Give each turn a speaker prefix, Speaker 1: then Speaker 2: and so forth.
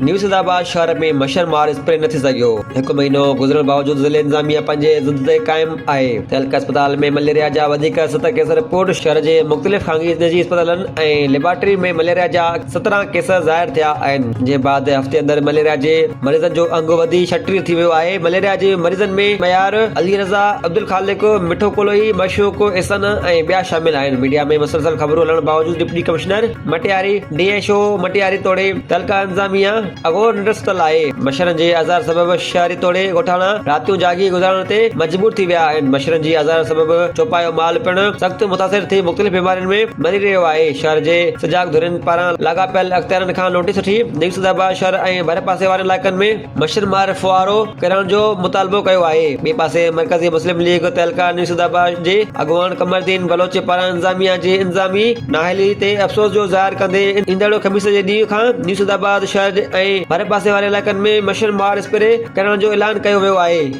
Speaker 1: New Sadabad शहर में मच्छर मार स्प्रे न थी सघियो। हिकु महीनो गुज़रण बावजूद ज़िले इंतज़ामिया पंहिंजे ज़िद ते क़ाइमु आहे। तहलका अस्पताल में मलेरिया जा वधीक 7 केस रिपोर्ट। शहर जे मुख़्तलिफ़ ख़ानगी निजी अस्पतालनि ऐं लेबोरेटरी में मलेरिया जा 17 केस ज़ाहिर थिया आहिनि। जे बाद हफ़्ते अंदरि मलेरिया जे मरीज़नि जो अंग वधी 36 थी वियो आहे। मलेरिया जे मरीज़नि में मयार, अली रज़ा, अब्दुल ख़ालिक, मिठो कोलोई, मशूक, एहसन ऐं ॿिया शामिल आहिनि। मीडिया में मुसलसल ख़बरूं हलण बावजूद deputy commissioner Matiari DSO Matiari तोड़े तहलका इंतज़ामिया अगोर निरस्तल आहे। मच्छरनि जे अज़ार सबबि शहरी तोड़े ॻोठाणा रातियूं जागी गुज़ारण ते मजबूर थी विया आहिनि। मच्छरनि जी अज़ार सबबि चौपायो माल पिणु सख़्तु मुतासिर थी मुख़्तलिफ़ बीमारियुनि में मरी रहियो आहे। शहर जे सजाग धुरियुनि पारां लाॻापियल अख़्तियारनि खां नोटिस वठी न्यू सदाबाद शहर ऐं भर पासे वारे इलाइक़नि में मच्छर मार फुआरो करण जो मुतालबो कयो आहे। ॿिए पासे मरकज़ी मुस्लिम लीग तहलका न्यू सदाबाद जे अॻवान कमरदीन बलोच पारां इंतज़ामिया जी इंतज़ामी नाअहली ते अफ़सोस जो ज़ाहिर कंदे ईंदड़ ख़मीस जे ॾींहं खां न्यू सदाबाद शहर ऐं भर पासे वारे इलाइक़नि में मच्छर मार स्प्रे करण जो ऐलान कयो वियो आहे।